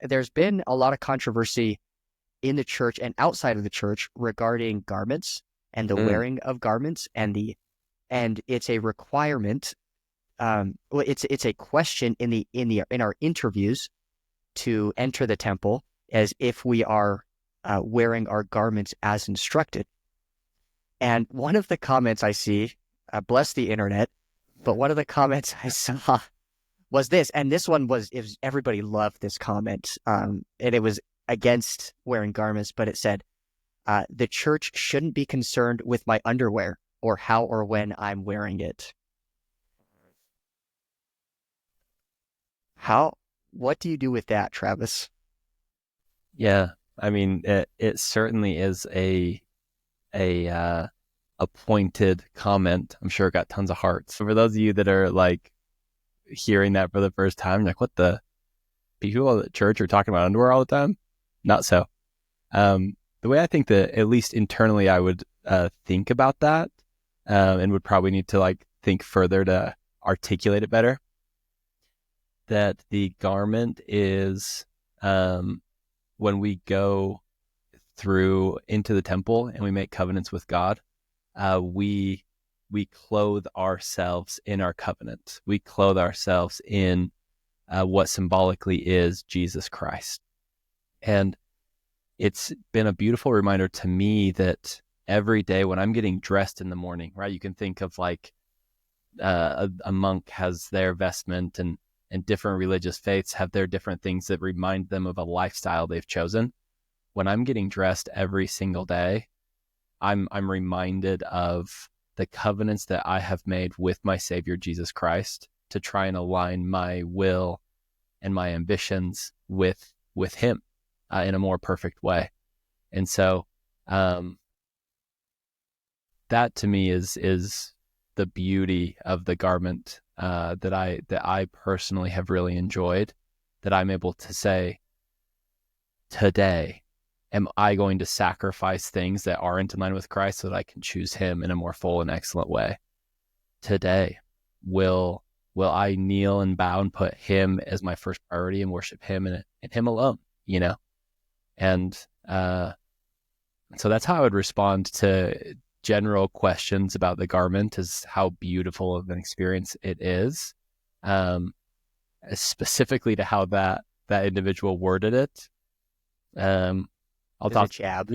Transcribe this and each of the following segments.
there's been a lot of controversy in the church and outside of the church regarding garments and the Mm, wearing of garments and it's a requirement. Well, it's a question in our interviews to enter the temple as if we are wearing our garments as instructed. And one of the comments I see, bless the internet, but one of the comments I saw was this, and this one everybody loved this comment, and it was against wearing garments, but it said, "The church shouldn't be concerned with my underwear or how or when I'm wearing it." How? What do you do with that, Travis? yeah, I mean, it certainly is a a pointed comment. I'm sure it got tons of hearts. So for those of you that are like hearing that for the first time, like, what the people at church are talking about underwear all the time? Not so. The way I think that, at least internally, I would think about that, and would probably need to like think further to articulate it better. That the garment is, when we go through into the temple and we make covenants with God, we clothe ourselves in our covenant. We clothe ourselves in what symbolically is Jesus Christ. And it's been a beautiful reminder to me that every day when I'm getting dressed in the morning, right, you can think of like a monk has their vestment, and different religious faiths have their different things that remind them of a lifestyle they've chosen. When I'm getting dressed every single day, I'm reminded of the covenants that I have made with my Savior Jesus Christ to try and align my will and my ambitions with Him in a more perfect way. And so that to me is the beauty of the garment that I personally have really enjoyed. That I'm able to say, today, am I going to sacrifice things that aren't in line with Christ so that I can choose Him in a more full and excellent way? Today, will I kneel and bow and put Him as my first priority and worship Him and Him alone? You know, and so that's how I would respond to general questions about the garment, is how beautiful of an experience it is, um, specifically to how that individual worded it. Um, I'll Is a talk. jab.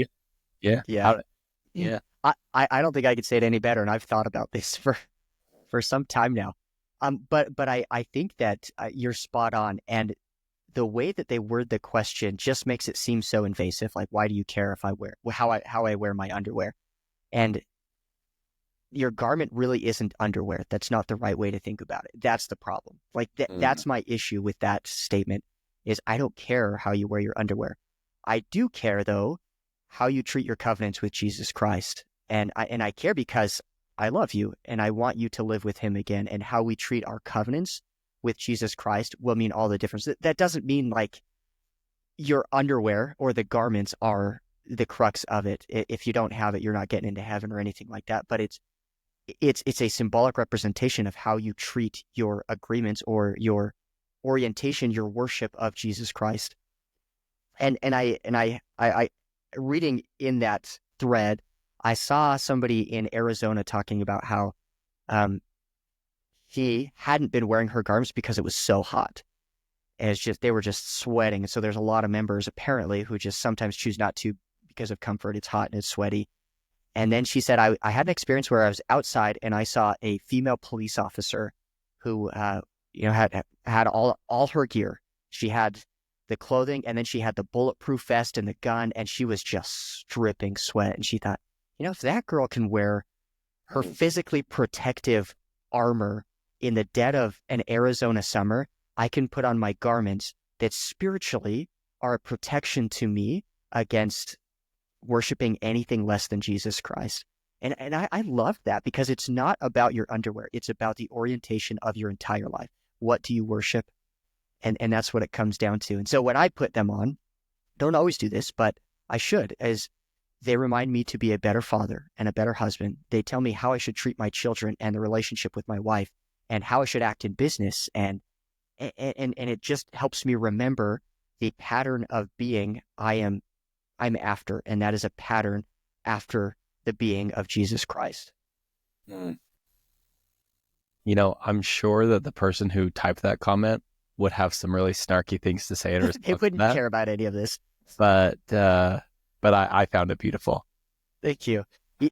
Yeah. Yeah. How? Yeah. I don't think I could say it any better, and I've thought about this for some time now. But I think that you're spot on, and the way that they word the question just makes it seem so invasive. Like, why do you care if I wear how I wear my underwear? And your garment really isn't underwear. That's not the right way to think about it. That's the problem. Like Mm. that's my issue with that statement is I don't care how you wear your underwear. I do care though how you treat your covenants with Jesus Christ. And I care because I love you and I want you to live with him again, and how we treat our covenants with Jesus Christ will mean all the difference. That doesn't mean like your underwear or the garments are the crux of it. If you don't have it, you're not getting into heaven or anything like that. But it's a symbolic representation of how you treat your agreements or your orientation, your worship of Jesus Christ. And I reading in that thread, I saw somebody in Arizona talking about how um, he hadn't been wearing her garments because it was so hot. And it's just they were just sweating. And so there's a lot of members apparently who just sometimes choose not to because of comfort. It's hot and it's sweaty. And then she said, I had an experience where I was outside and I saw a female police officer who, had all her gear. She had the clothing, and then she had the bulletproof vest and the gun, and she was just dripping sweat. And she thought, if that girl can wear her physically protective armor in the dead of an Arizona summer, I can put on my garments that spiritually are a protection to me against worshiping anything less than Jesus Christ. And I love that because it's not about your underwear. It's about the orientation of your entire life. What do you worship? And that's what it comes down to. And so when I put them on, don't always do this, but I should, as they remind me to be a better father and a better husband. They tell me how I should treat my children and the relationship with my wife and how I should act in business. And it just helps me remember the pattern of being I'm after, and that is a pattern after the being of Jesus Christ. Mm. You know, I'm sure that the person who typed that comment would have some really snarky things to say in They response to wouldn't that, care about any of this. but I found it beautiful. Thank you.